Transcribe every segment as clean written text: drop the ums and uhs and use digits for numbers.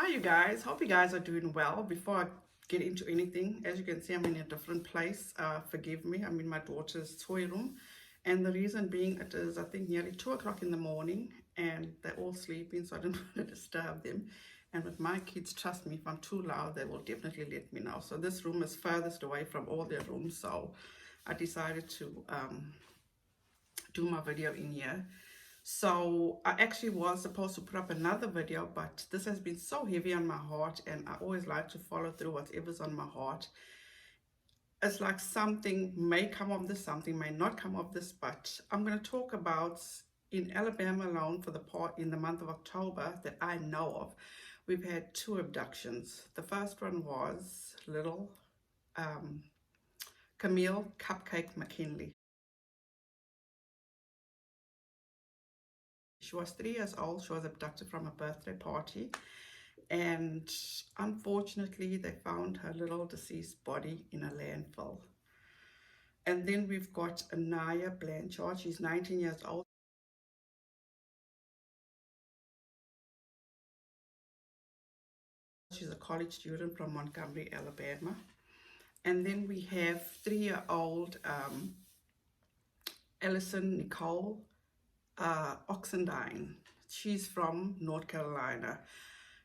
Hi you guys, hope you guys are doing well. Before I get into anything, as you can see, I'm in a different place. Forgive me, I'm in my daughter's toy room, and the reason being it is I think nearly 2 o'clock in the morning and they're all sleeping, so I didn't want to disturb them. And with my kids, trust me, if I'm too loud they will definitely let me know. So this room is furthest away from all their rooms, so I decided to do my video in here. So I actually was supposed to put up another video, but this has been so heavy on my heart, and I always like to follow through whatever's on my heart. It's like something may come of this, something may not come of this, but I'm going to talk about in Alabama alone for the part in the month of October that I know of. We've had 2 abductions. The first one was little Camille Cupcake McKinley. She was 3 years old. She was abducted from a birthday party, and unfortunately they found her little deceased body in a landfill. And then we've got Anaya Blanchard. She's 19 years old. She's a college student from Montgomery, Alabama. And then we have 3-year-old Ellison Nicole Oxendine. She's from North Carolina.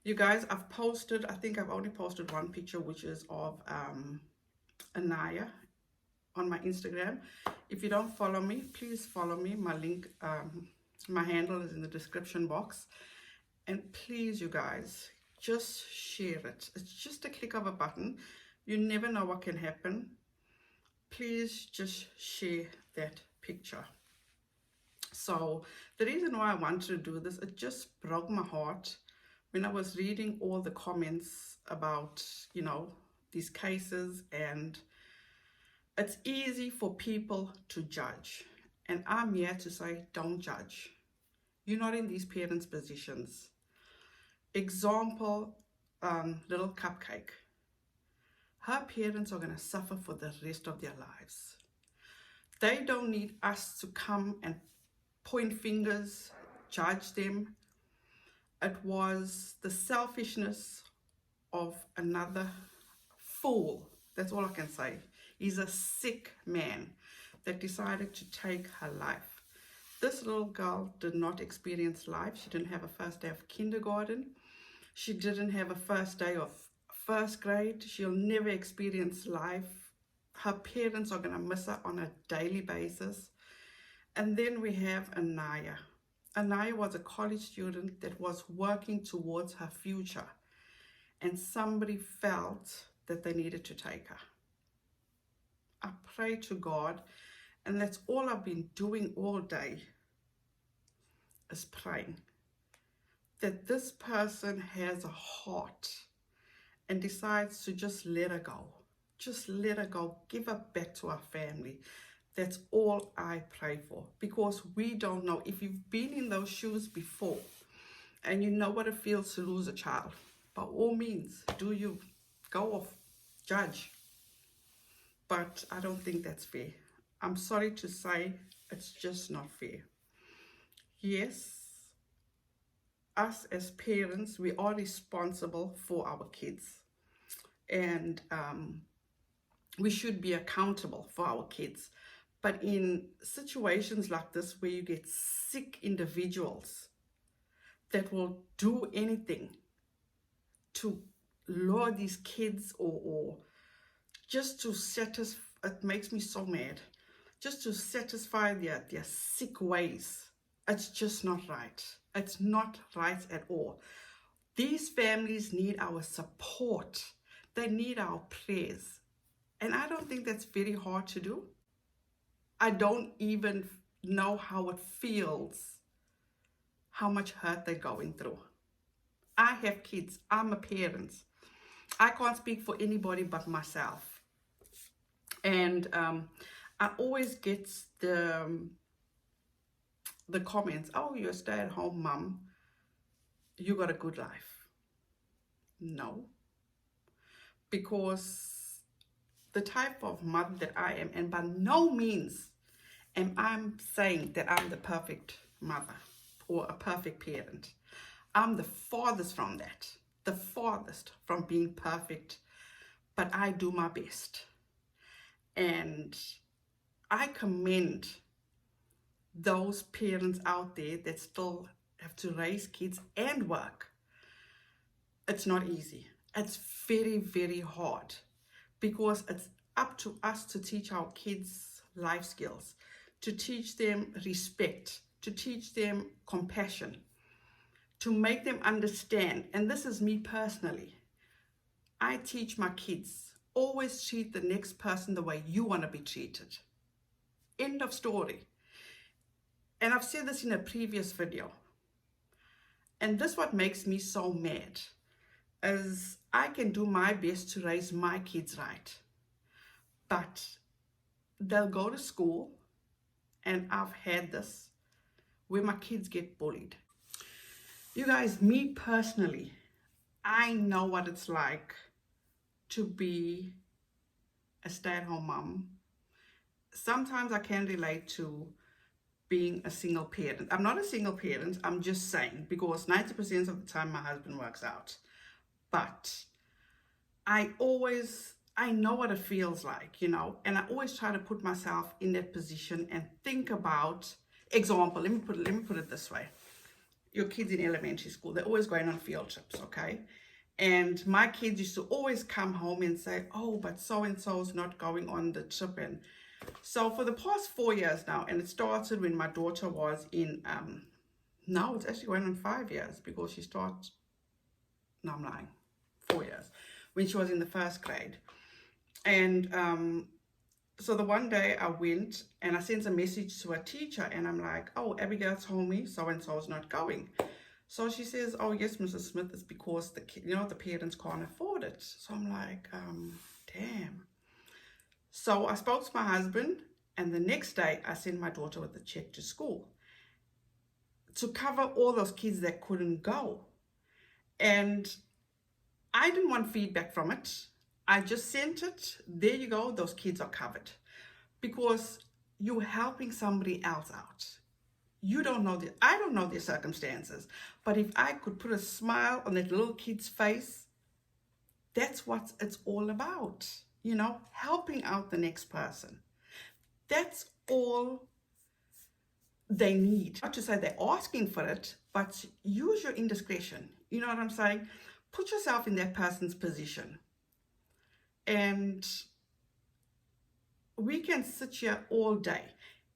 You guys, I've posted, I think I've only posted one picture, which is of Anaya on my Instagram. If you don't follow me, please follow me. My link, my handle is in the description box. And please, you guys, just share it. It's just a click of a button. You never know what can happen. Please just share that picture. So the reason why I wanted to do this, it just broke my heart when I was reading all the comments about, these cases, and it's easy for people to judge. And I'm here to say, don't judge. You're not in these parents' positions. Example, little Cupcake. Her parents are going to suffer for the rest of their lives. They don't need us to come and point fingers, judge them. It was the selfishness of another fool. That's all I can say. He's a sick man that decided to take her life. This little girl did not experience life. She didn't have a first day of kindergarten. She didn't have a first day of first grade. She'll never experience life. Her parents are going to miss her on a daily basis. And then we have Anaya. Anaya was a college student that was working towards her future, and somebody felt that they needed to take her. I pray to God, and that's all I've been doing all day, is praying that this person has a heart and decides to just let her go. Just let her go. Give her back to our family. That's all I pray for, because we don't know. If you've been in those shoes before and you know what it feels to lose a child, by all means, do you go off, judge. But I don't think that's fair. I'm sorry to say, it's just not fair. Yes, us as parents, we are responsible for our kids, and we should be accountable for our kids. But in situations like this, where you get sick individuals that will do anything to lure these kids, or just to satisfy, it makes me so mad, just to satisfy their sick ways. It's just not right. It's not right at all. These families need our support. They need our prayers. And I don't think that's very hard to do. I don't even know how it feels, how much hurt they're going through. I have kids. I'm a parent. I can't speak for anybody but myself. And I always get the comments, oh, you're a stay-at-home mom, you got a good life. No. Because the type of mother that I am, and by no means am I saying that I'm the perfect mother or a perfect parent. I'm the farthest from that. The farthest from being perfect, but I do my best. And I commend those parents out there that still have to raise kids and work. It's not easy. It's very, very hard, because it's up to us to teach our kids life skills, to teach them respect, to teach them compassion, to make them understand. And this is me personally. I teach my kids, always treat the next person the way you want to be treated. End of story. And I've said this in a previous video. And this is what makes me so mad, is I can do my best to raise my kids right, but they'll go to school, and I've had this, where my kids get bullied. You guys, me personally, I know what it's like to be a stay-at-home mom. Sometimes I can relate to being a single parent. I'm not a single parent, I'm just saying, because 90% of the time my husband works out. But I know what it feels like, you know, and I always try to put myself in that position and think about, example, let me put it this way. Your kids in elementary school, they're always going on field trips, okay? And my kids used to always come home and say, oh, but so-and-so's not going on the trip. And so for the past 4 years now, and it started when my daughter was in, now it's actually going on 5 years, because she started, no, I'm lying, 4 years, when she was in the first grade. And so the one day I went and I sent a message to a teacher, and I'm like, oh, Abigail told me so-and-so is not going. So she says, oh, yes, Mrs. Smith, it's because the parents can't afford it. So I'm like, damn. So I spoke to my husband, and the next day I sent my daughter with a check to school to cover all those kids that couldn't go. And I didn't want feedback from it. I just sent it. There you go. Those kids are covered, because you're helping somebody else out. You don't know I don't know their circumstances, but if I could put a smile on that little kid's face, that's what it's all about. You know, helping out the next person. That's all they need. Not to say they're asking for it, but use your indiscretion. You know what I'm saying? Put yourself in that person's position. And we can sit here all day.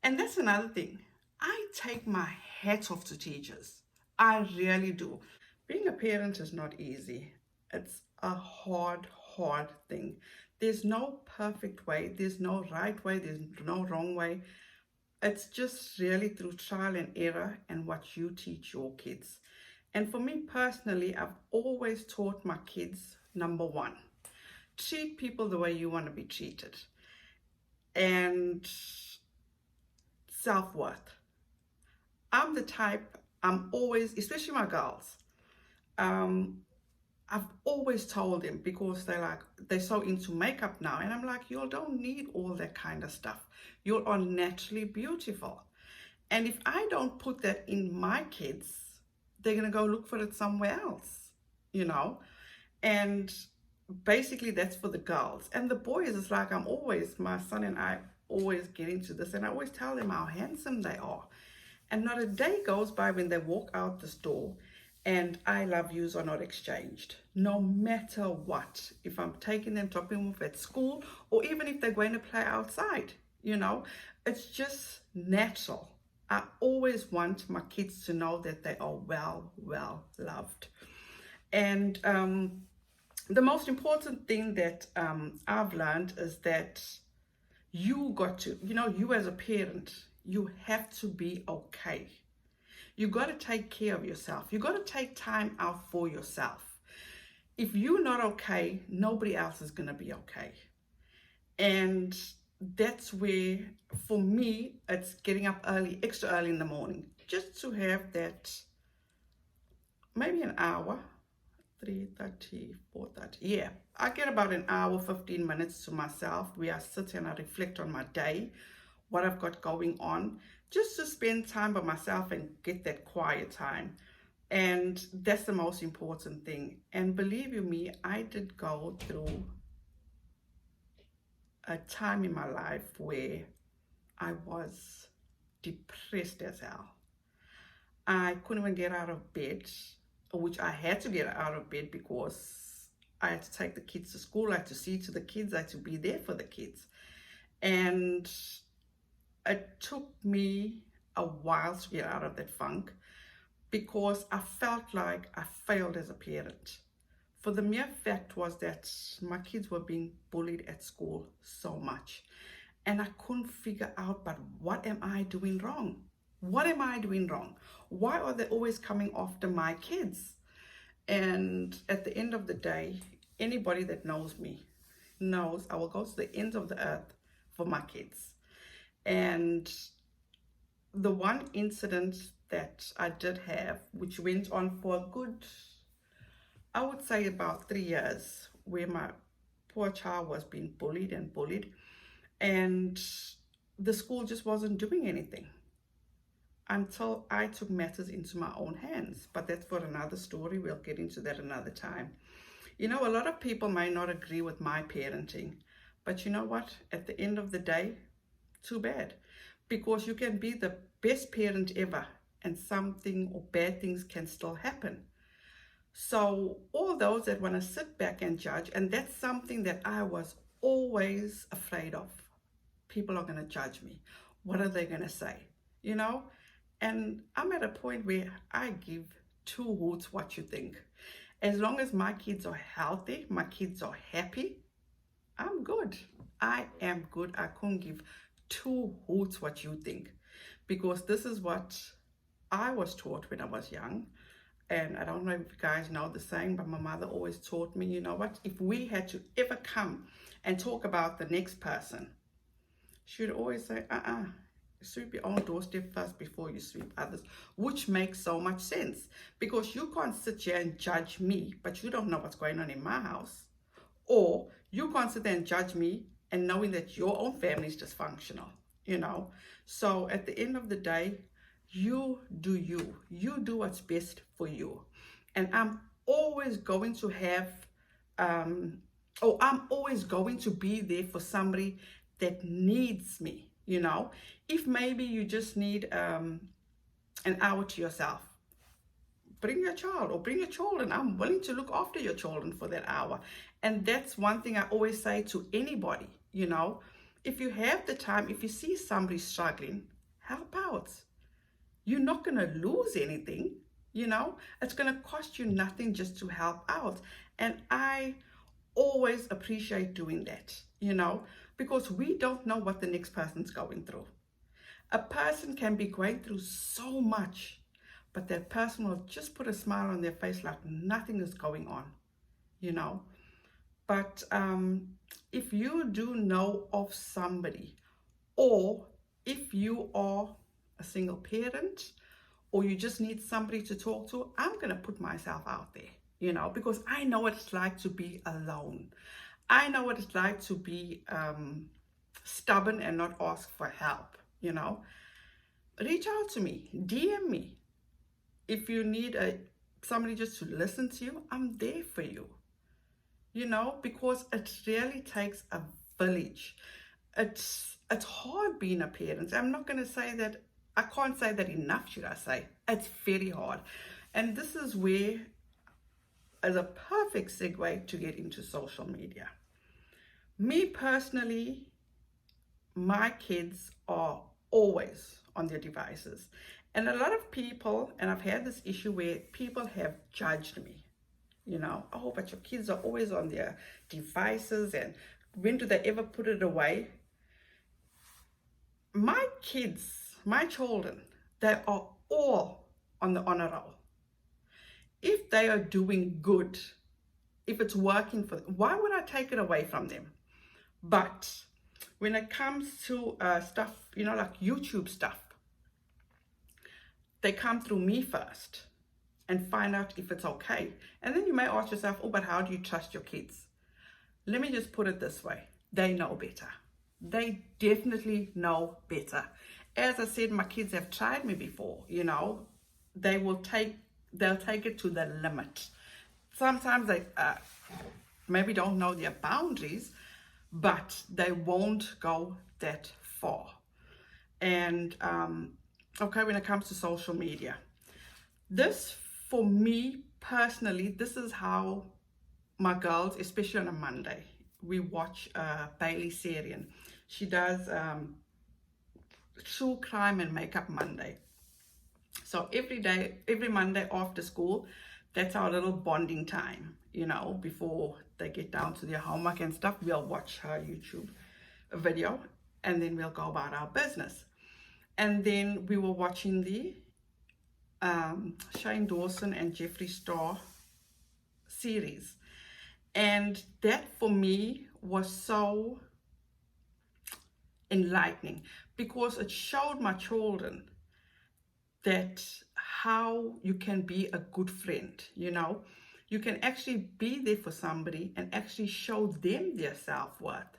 And that's another thing. I take my hat off to teachers. I really do. Being a parent is not easy. It's a hard thing. There's no perfect way. There's no right way. There's no wrong way. It's just really through trial and error and what you teach your kids. And for me personally, I've always taught my kids, number one, treat people the way you want to be treated. And self-worth. I'm the type, I'm always, especially my girls, I've always told them, because they're so into makeup now, and I'm like, you don't need all that kind of stuff. You are naturally beautiful. And if I don't put that in my kids, they're going to go look for it somewhere else, you know. And basically that's for the girls. And the boys, it's like my son and I always get into this, and I always tell them how handsome they are. And not a day goes by when they walk out the store and I love yous are not exchanged. No matter what, if I'm taking them, dropping them off at school, or even if they're going to play outside, you know, it's just natural. I always want my kids to know that they are well loved. And the most important thing that I've learned is that you got to, you as a parent, you have to be okay. You got to take care of yourself. You got to take time out for yourself. If you're not okay, nobody else is going to be okay. And that's where, for me, it's getting up early, extra early in the morning, just to have that, maybe an hour, 3:30, 4:30. Yeah, I get about an hour, 15 minutes to myself where I sit and I reflect on my day, what I've got going on, just to spend time by myself and get that quiet time. And that's the most important thing. And believe you me, I did go through a time in my life where I was depressed as hell. I couldn't even get out of bed, which I had to get out of bed because I had to take the kids to school. I had to see to the kids. I had to be there for the kids. And it took me a while to get out of that funk because I felt like I failed as a parent. For the mere fact was that my kids were being bullied at school so much. And I couldn't figure out, but what am I doing wrong? What am I doing wrong? Why are they always coming after my kids? And at the end of the day, anybody that knows me knows I will go to the ends of the earth for my kids. And the one incident that I did have, which went on for a good, I would say about 3 years, where my poor child was being bullied and bullied, and the school just wasn't doing anything until I took matters into my own hands. But that's for another story. We'll get into that another time. You know, a lot of people may not agree with my parenting, but you know what? At the end of the day, too bad. Because you can be the best parent ever and something or bad things can still happen. So all those that want to sit back and judge, and that's something that I was always afraid of. People are going to judge me. What are they going to say? You know? And I'm at a point where I give two hoots what you think. As long as my kids are healthy, my kids are happy, I'm good. I am good. I couldn't give two hoots what you think. Because this is what I was taught when I was young. And I don't know if you guys know the saying, but my mother always taught me, you know what? If we had to ever come and talk about the next person, she would always say, sweep your own doorstep first before you sweep others, which makes so much sense because you can't sit here and judge me, but you don't know what's going on in my house. Or you can't sit there and judge me and knowing that your own family is dysfunctional, you know. So at the end of the day, you do you. You do what's best for you. And I'm always going to have, I'm always going to be there for somebody that needs me, you know. If maybe you just need an hour to yourself, bring your child or bring your children. I'm willing to look after your children for that hour. And that's one thing I always say to anybody, you know. If you have the time, if you see somebody struggling, help out. You're not going to lose anything, you know. It's going to cost you nothing just to help out. And I always appreciate doing that, you know, because we don't know what the next person's going through. A person can be going through so much, but that person will just put a smile on their face like nothing is going on, you know. But if you do know of somebody, or if you are a single parent, or you just need somebody to talk to, I'm going to put myself out there, you know, because I know what it's like to be alone. I know what it's like to be stubborn and not ask for help, you know. Reach out to me, DM me. If you need somebody just to listen to you, I'm there for you, you know, because it really takes a village. It's hard being a parent. I'm not going to say that, I can't say that enough, should I say. It's very hard. And this is where is a perfect segue to get into social media. Me personally, my kids are always on their devices. And a lot of people, and I've had this issue where people have judged me, you know, oh, but your kids are always on their devices and when do they ever put it away? My kids, my children, they are all on the honor roll. If they are doing good, if it's working for them, why would I take it away from them? But when it comes to stuff, you know, like YouTube stuff, they come through me first and find out if it's okay. And then you may ask yourself, oh, but how do you trust your kids? Let me just put it this way. They know better. They definitely know better. As I said, my kids have tried me before, you know. They will take they'll take it to the limit. Sometimes they maybe don't know their boundaries, but they won't go that far. And okay, when it comes to social media, this, for me personally, this is how my girls, especially on a Monday, we watch Bailey Sarian. She does True Crime and Makeup Monday. So every day, every Monday after school, that's our little bonding time, you know, before they get down to their homework and stuff. We'll watch her YouTube video, and then we'll go about our business. And then we were watching the Shane Dawson and Jeffree Star series. And that for me was so enlightening, because it showed my children that how you can be a good friend, you know. You can actually be there for somebody and actually show them their self-worth.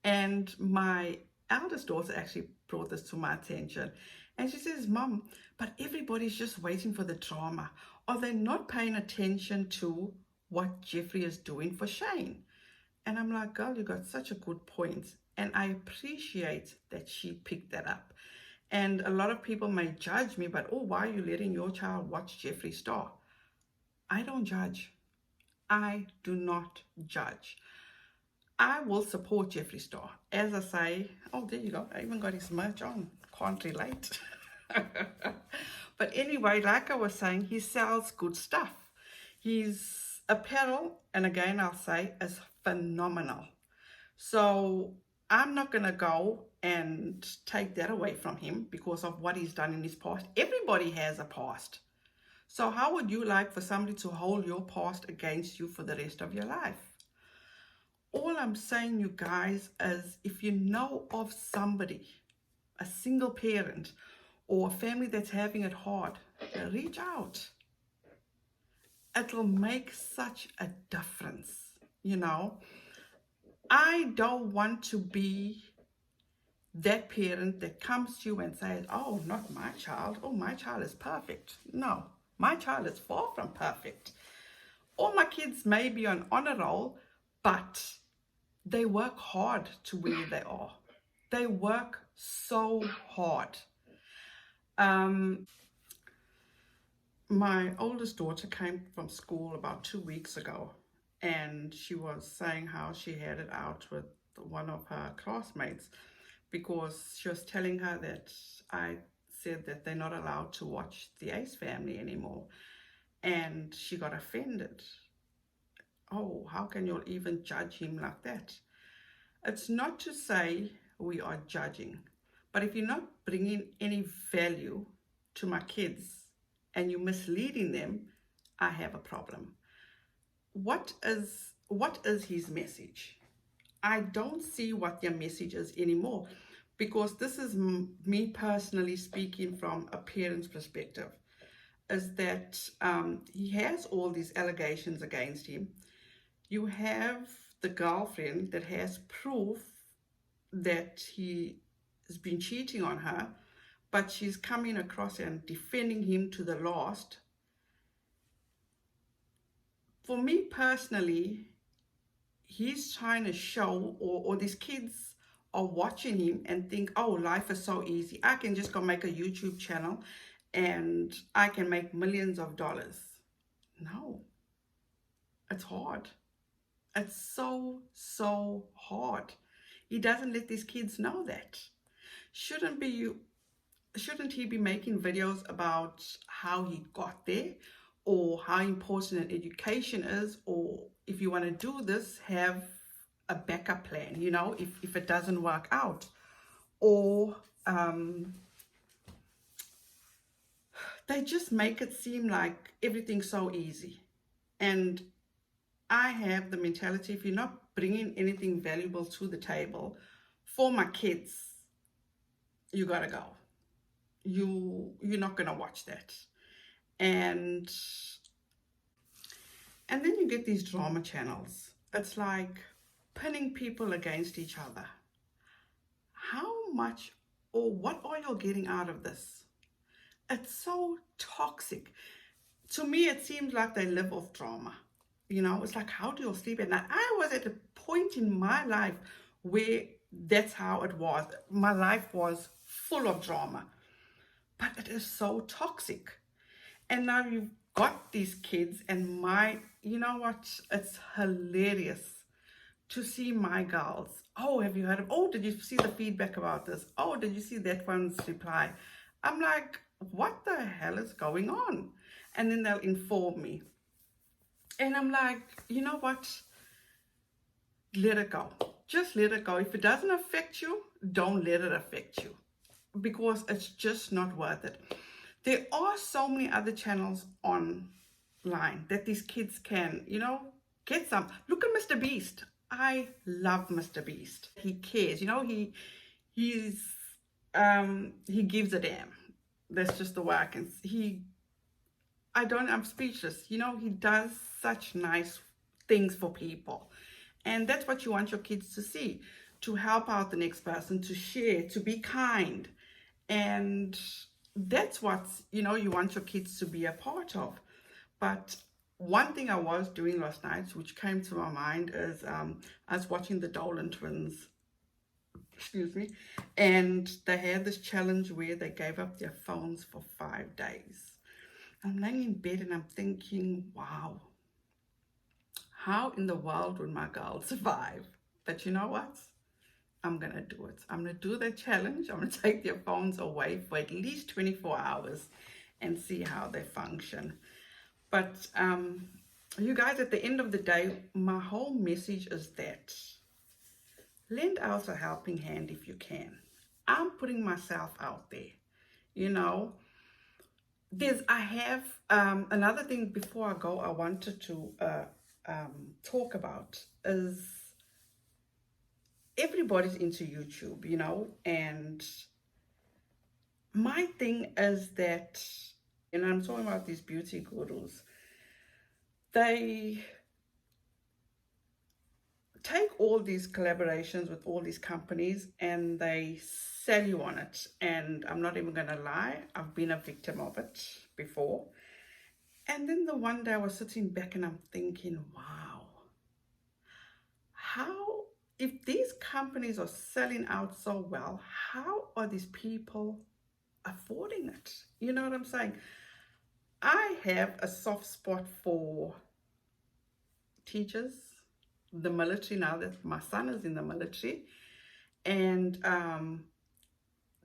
And my eldest daughter actually brought this to my attention. And she says, Mom, but everybody's just waiting for the drama. Are they not paying attention to what Jeffree is doing for Shane? And I'm like, girl, you got such a good point. And I appreciate that she picked that up. And a lot of people may judge me, but, oh, why are you letting your child watch Jeffree Star? I don't judge. I do not judge. I will support Jeffree Star. As I say, oh, there you go. I even got his merch on. Can't relate. But anyway, like I was saying, he sells good stuff. His apparel, and again, I'll say, is phenomenal. So I'm not going to go and take that away from him because of what he's done in his past. Everybody has a past. So how would you like for somebody to hold your past against you for the rest of your life? All I'm saying, you guys, is if you know of somebody, a single parent or a family that's having it hard, reach out. It'll make such a difference, you know. I don't want to be that parent that comes to you and says, oh, not my child. Oh, my child is perfect. No, my child is far from perfect. All my kids may be on honor roll, but they work hard to where they are. They work so hard. My oldest daughter came from school about 2 weeks ago, and she was saying how she had it out with one of her classmates, because she was telling her that I said that they're not allowed to watch the Ace Family anymore, and she got offended. Oh, how can you even judge him like that? It's not to say we are judging, but if you're not bringing any value to my kids and you're misleading them, I have a problem. What is his message? I don't see what their message is anymore, because this is me personally speaking from a parent's perspective, is that he has all these allegations against him. You have the girlfriend that has proof that he has been cheating on her, but she's coming across and defending him to the last. For me personally, he's trying to show, or these kids are watching him and think, oh, life is so easy. I can just go make a YouTube channel and I can make millions of dollars. No, it's hard. It's so, so hard. He doesn't let these kids know that. Shouldn't he be making videos about how he got there, or how important an education is, or if you want to do this, have a backup plan, you know, if it doesn't work out. Or they just make it seem like everything's so easy. And I have the mentality, if you're not bringing anything valuable to the table for my kids, you gotta go. You're not gonna watch that. And then you get these drama channels. It's like pinning people against each other. How much, or what are you getting out of this? It's so toxic. to me, it seems like they live off drama. You know, it's like, how do you sleep at night? I was at a point in my life where that's how it was. My life was full of drama, but it is so toxic. And now you've got these kids, and you know what? It's hilarious to see my girls. Oh, have you heard of, oh, did you see the feedback about this? Oh, did you see that one's reply? I'm like, what the hell is going on? And then they'll inform me. And I'm like, you know what? Let it go. Just let it go. If it doesn't affect you, don't let it affect you, because it's just not worth it. There are so many other channels online that these kids can, you know, get some. Look at Mr. Beast. I love Mr. Beast. He cares, you know, he gives a damn. That's just the way I can. I'm speechless. You know, he does such nice things for people. And that's what you want your kids to see, to help out the next person, to share, to be kind. And that's what, you know, you want your kids to be a part of. But one thing I was doing last night, which came to my mind, is I was watching the Dolan twins, excuse me, and they had this challenge where they gave up their phones for 5 days. I'm laying in bed and I'm thinking, wow, how in the world would my girl survive? But you know what? I'm going to do it. I'm going to do the challenge. I'm going to take their phones away for at least 24 hours and see how they function. But you guys, at the end of the day, my whole message is that lend out a helping hand if you can. I'm putting myself out there, you know. I have another thing before I go I wanted to talk about is everybody's into YouTube, you know, and my thing is that, and I'm talking about these beauty gurus, they take all these collaborations with all these companies and they sell you on it. And I'm not even gonna lie, I've been a victim of it before. And then the one day I was sitting back and I'm thinking, wow, if these companies are selling out so well, how are these people affording it? You know what I'm saying? I have a soft spot for teachers, the military, now that my son is in the military, and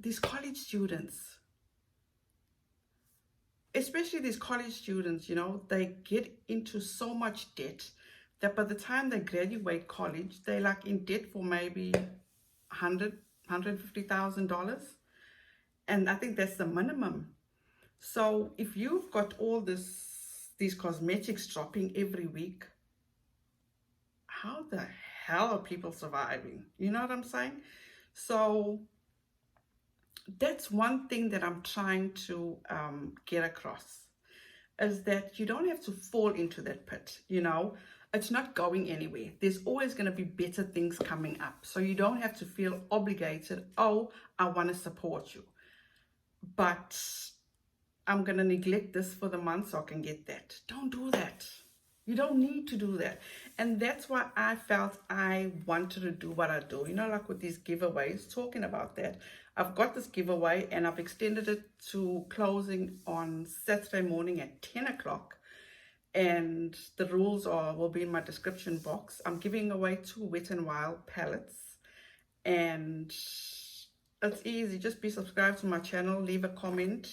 these college students, especially these college students, you know, they get into so much debt that by the time they graduate college, they're like in debt for maybe $150,000. And I think that's the minimum. So if you've got all these cosmetics dropping every week, how the hell are people surviving? You know what I'm saying? So that's one thing that I'm trying to get across, is that you don't have to fall into that pit, you know. It's not going anywhere. There's always going to be better things coming up. So you don't have to feel obligated, oh, I want to support you, but I'm going to neglect this for the month so I can get that. Don't do that. You don't need to do that. And that's why I felt I wanted to do what I do. You know, like with these giveaways, talking about that. I've got this giveaway and I've extended it to closing on Saturday morning at 10 o'clock. And the rules will be in my description box. I'm giving away 2 Wet n Wild palettes. And it's easy. Just be subscribed to my channel, leave a comment,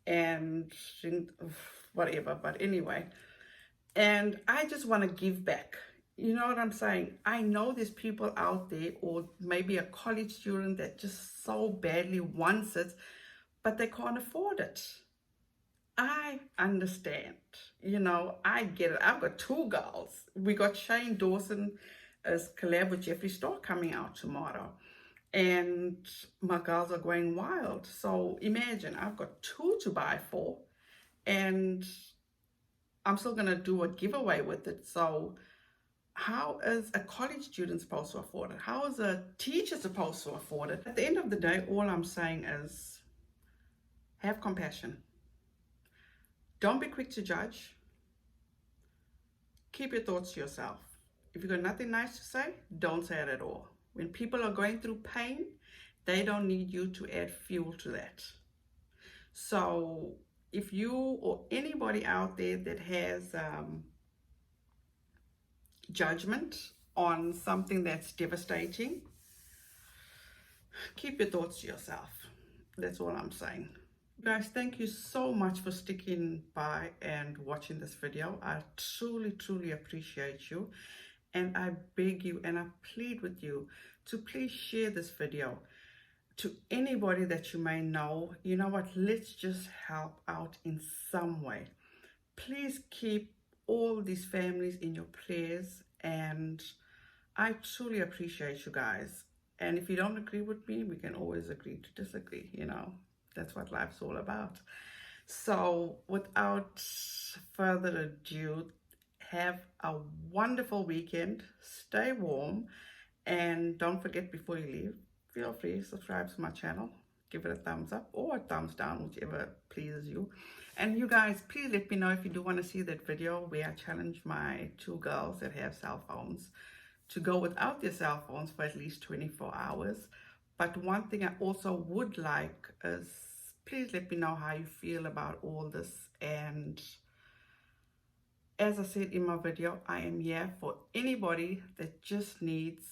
and whatever. But anyway, and I just want to give back. You know what I'm saying? I know there's people out there, or maybe a college student that just so badly wants it, but they can't afford it. I understand, you know, I get it. I've got 2 girls. We got Shane Dawson as collab with Jeffree Star coming out tomorrow. And my girls are going wild. So imagine, I've got 2 to buy for, and I'm still going to do a giveaway with it. So how is a college student supposed to afford it? How is a teacher supposed to afford it? At the end of the day, all I'm saying is have compassion. Don't be quick to judge. Keep your thoughts to yourself. If you've got nothing nice to say, don't say it at all. When people are going through pain, they don't need you to add fuel to that. So if you or anybody out there that has judgment on something that's devastating, keep your thoughts to yourself. That's all I'm saying. Guys, thank you so much for sticking by and watching this video. I truly appreciate you, and I beg you and I plead with you to please share this video to anybody that you may know. You know what, let's just help out in some way. Please keep all these families in your prayers, and I truly appreciate you guys. And if you don't agree with me, we can always agree to disagree, you know. That's what life's all about. So without further ado, have a wonderful weekend. Stay warm, and don't forget, before you leave, feel free to subscribe to my channel. Give it a thumbs up or a thumbs down, whichever pleases you. And you guys, please let me know if you do want to see that video where I challenge my 2 girls that have cell phones to go without their cell phones for at least 24 hours. But one thing I also would like is, please let me know how you feel about all this. And as I said in my video, I am here for anybody that just needs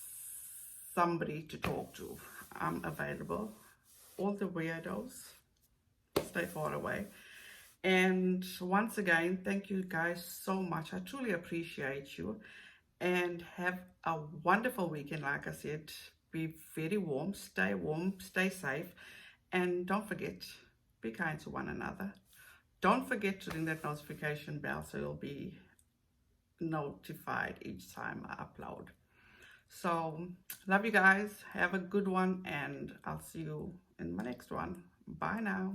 somebody to talk to. I'm available. All the weirdos, stay far away. And once again, thank you guys so much. I truly appreciate you, and have a wonderful weekend. Like I said, be very warm, stay safe, and don't forget, be kind to one another. Don't forget to ring that notification bell so you'll be notified each time I upload. So love you guys, have a good one, and I'll see you in my next one. Bye now.